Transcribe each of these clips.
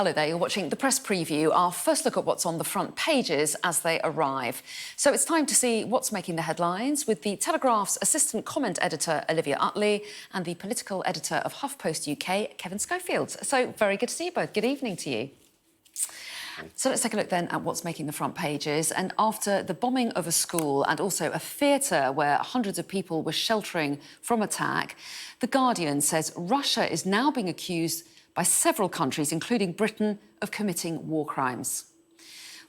Hello there, you're watching the press preview, our first look at what's on the front pages as they arrive. So it's time to see what's making the headlines with the Telegraph's assistant comment editor, Olivia Utley, and the political editor of Huffpost UK, Kevin Schofield. So very good to see you both. Good evening to you. So let's take a look then at what's making the front pages. And after the bombing of a school and also a theatre where hundreds of people were sheltering from attack, The Guardian says Russia is now being accused by several countries, including Britain, of committing war crimes.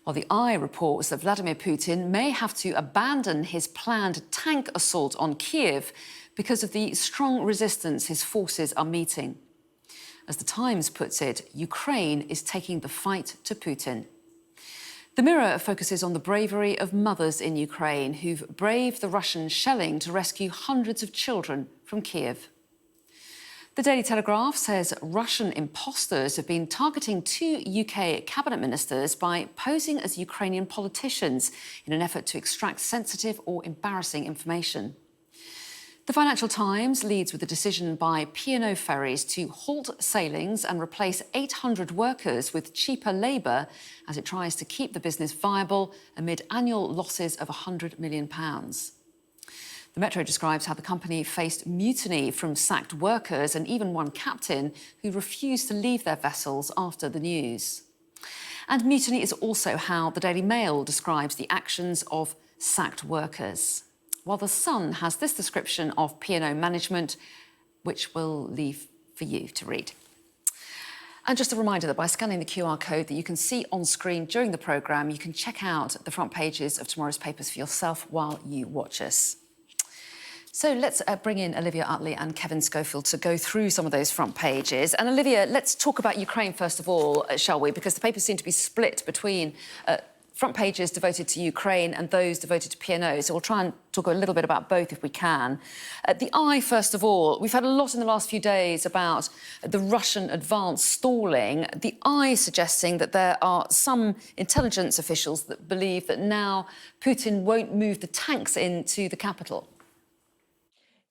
While the Eye reports that Vladimir Putin may have to abandon his planned tank assault on Kiev because of the strong resistance his forces are meeting. As the Times puts it, Ukraine is taking the fight to Putin. The Mirror focuses on the bravery of mothers in Ukraine who've braved the Russian shelling to rescue hundreds of children from Kiev. The Daily Telegraph says Russian imposters have been targeting two UK cabinet ministers by posing as Ukrainian politicians in an effort to extract sensitive or embarrassing information. The Financial Times leads with a decision by P&O Ferries to halt sailings and replace 800 workers with cheaper labour as it tries to keep the business viable amid annual losses of £100 million. The Metro describes how the company faced mutiny from sacked workers and even one captain who refused to leave their vessels after the news. And mutiny is also how the Daily Mail describes the actions of sacked workers. While The Sun has this description of P&O management, which we'll leave for you to read. And just a reminder that by scanning the QR code that you can see on screen during the programme, you can check out the front pages of tomorrow's papers for yourself while you watch us. So let's bring in Olivia Utley and Kevin Schofield to go through some of those front pages. And Olivia, let's talk about Ukraine first of all, shall we? Because the papers seem to be split between front pages devoted to Ukraine and those devoted to P&O. So we'll try and talk a little bit about both if we can. The Eye, first of all, we've had a lot in the last few days about the Russian advance stalling. The Eye suggesting that there are some intelligence officials that believe that now Putin won't move the tanks into the capital.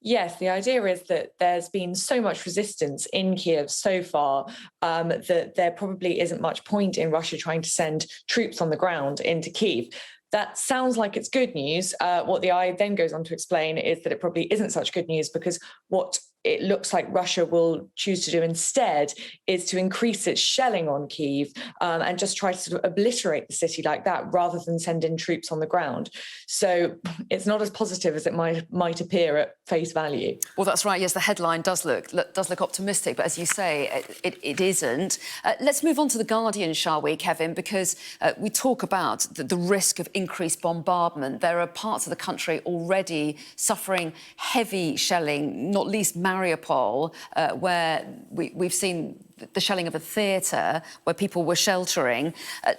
Yes, the idea is that there's been so much resistance in Kiev so far that there probably isn't much point in Russia trying to send troops on the ground into Kiev. That sounds like it's good news. What the Eye then goes on to explain is that it probably isn't such good news because what it looks like Russia will choose to do instead is to increase its shelling on Kiev and just try to sort of obliterate the city like that rather than send in troops on the ground. So it's not as positive as it might appear at face value. Well, that's right. Yes, the headline does look optimistic, but as you say, it isn't. Let's move on to The Guardian, shall we, Kevin? Because we talk about the risk of increased bombardment. There are parts of the country already suffering heavy shelling, not least Mariupol, where we've seen the shelling of a theatre where people were sheltering.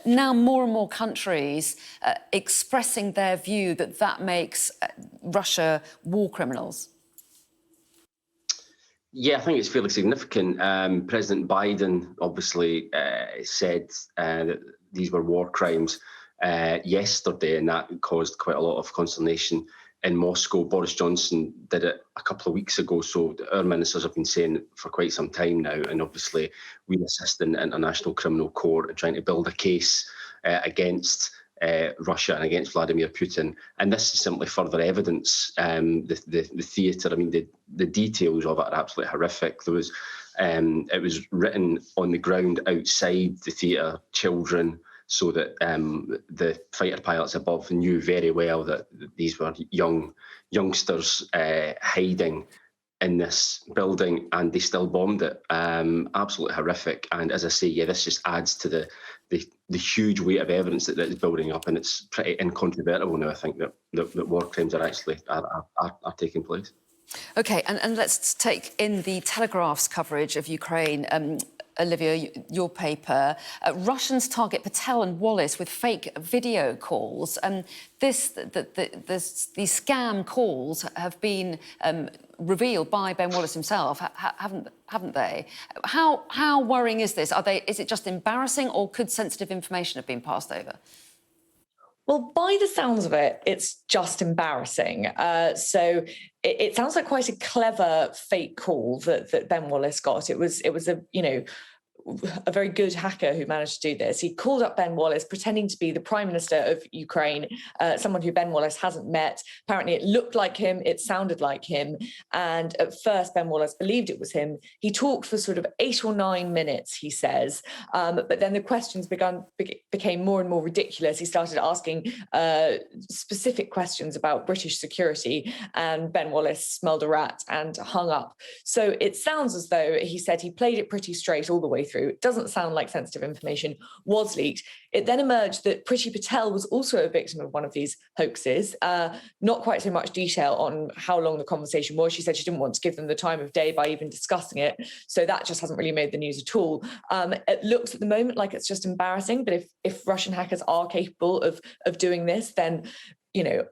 Now more and more countries expressing their view that that makes Russia war criminals. Yeah, I think it's fairly significant. President Biden obviously said that these were war crimes yesterday, and that caused quite a lot of consternation in Moscow. Boris Johnson did it a couple of weeks ago, so our ministers have been saying it for quite some time now, and obviously we assist in the International Criminal Court in trying to build a case against Russia and against Vladimir Putin, and this is simply further evidence. The theatre, I mean, the details of it are absolutely horrific. There was, it was written on the ground outside the theatre, children, so that the fighter pilots above knew very well that these were youngsters hiding in this building, and they still bombed it. Absolutely horrific. And as I say, yeah, this just adds to the huge weight of evidence that is building up, and it's pretty incontrovertible now, I think, that war crimes are actually are taking place. OK, and let's take in the Telegraph's coverage of Ukraine. Olivia, your paper, Russians target Patel and Wallace with fake video calls. These scam calls have been revealed by Ben Wallace himself, haven't they? How worrying is this? Is it just embarrassing, or could sensitive information have been passed over? Well, by the sounds of it, it's just embarrassing. So it sounds like quite a clever fake call that Ben Wallace got. It was a, a very good hacker who managed to do this. He called up Ben Wallace, pretending to be the Prime Minister of Ukraine, someone who Ben Wallace hasn't met. Apparently, it looked like him, it sounded like him. And at first, Ben Wallace believed it was him. He talked for sort of 8 or 9 minutes, he says. But then the questions became more and more ridiculous. He started asking specific questions about British security, and Ben Wallace smelled a rat and hung up. So it sounds as though he said he played it pretty straight all the way through. It doesn't sound like sensitive information was leaked. It then emerged that Priti Patel was also a victim of one of these hoaxes. Not quite so much detail on how long the conversation was. She said she didn't want to give them the time of day by even discussing it. So that just hasn't really made the news at all. It looks at the moment like it's just embarrassing. But if Russian hackers are capable of doing this, then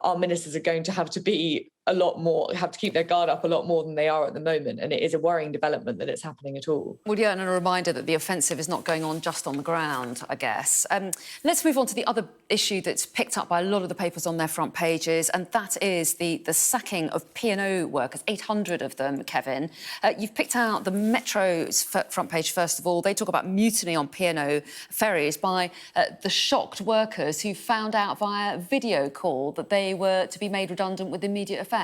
our ministers are going to have to keep their guard up a lot more than they are at the moment. And it is a worrying development that it's happening at all. Well, yeah, and a reminder that the offensive is not going on just on the ground, I guess. Let's move on to the other issue that's picked up by a lot of the papers on their front pages, and that is the sacking of P&O workers, 800 of them, Kevin. You've picked out the Metro's front page, first of all. They talk about mutiny on P&O Ferries by the shocked workers who found out via video call that they were to be made redundant with immediate effect.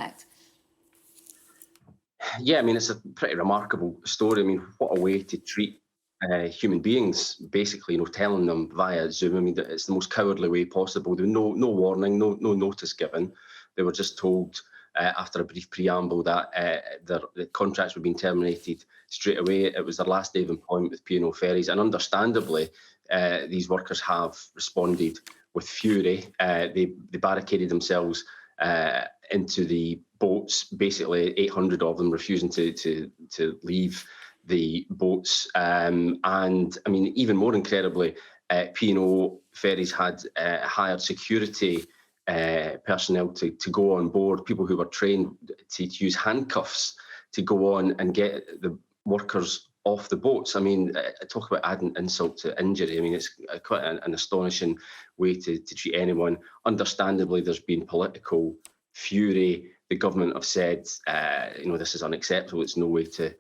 Yeah, I mean, it's a pretty remarkable story. I mean, what a way to treat human beings, basically, telling them via Zoom. I mean, it's the most cowardly way possible. There was no warning, no notice given. They were just told after a brief preamble that the contracts were being terminated straight away. It was their last day of employment with P&O Ferries, and understandably, these workers have responded with fury. They barricaded themselves into the boats, basically 800 of them refusing to leave the boats. And I mean, even more incredibly, P&O Ferries had hired security personnel to go on board, people who were trained to use handcuffs to go on and get the workers off the boats. I mean, talk about adding insult to injury. I mean, it's quite an astonishing way to treat anyone. Understandably, there's been political fury. The government have said, this is unacceptable. It's no way to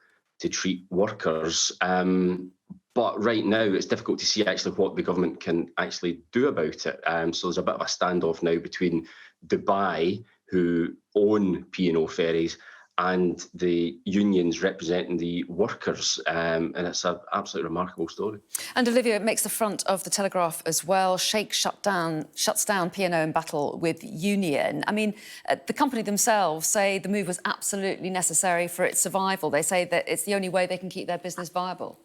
treat workers. But right now, it's difficult to see actually what the government can actually do about it. So there's a bit of a standoff now between Dubai, who own P&O Ferries, and the unions representing the workers. And it's an absolutely remarkable story. And Olivia, it makes the front of the Telegraph as well. Sheikh shuts down P&O in battle with union. I mean, the company themselves say the move was absolutely necessary for its survival. They say that it's the only way they can keep their business viable.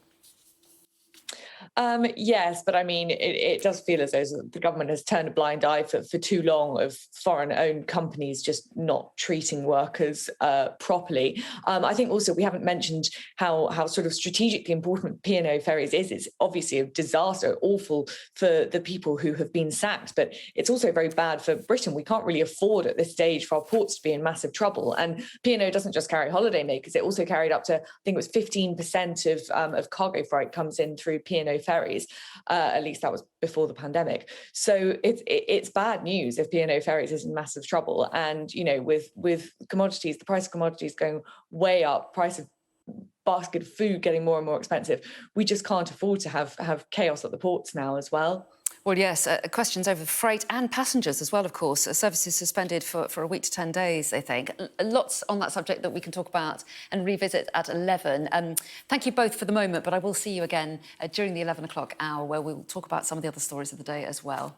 Yes, but I mean, it does feel as though the government has turned a blind eye for too long of foreign-owned companies just not treating workers properly. I think also we haven't mentioned how sort of strategically important P&O Ferries is. It's obviously a disaster, awful for the people who have been sacked, but it's also very bad for Britain. We can't really afford at this stage for our ports to be in massive trouble. And P&O doesn't just carry holidaymakers; it also carried up to, I think it was 15% of cargo freight comes in through P&O Ferries. At least that was before the pandemic. So it's bad news if P&O Ferries is in massive trouble. And with commodities, the price of commodities going way up, price of basket of food getting more and more expensive, we just can't afford to have chaos at the ports now as well. Well, yes, questions over freight and passengers as well, of course. Services suspended for a week to 10 days, they think. Lots on that subject that we can talk about and revisit at 11. Thank you both for the moment, but I will see you again during the 11 o'clock hour where we'll talk about some of the other stories of the day as well.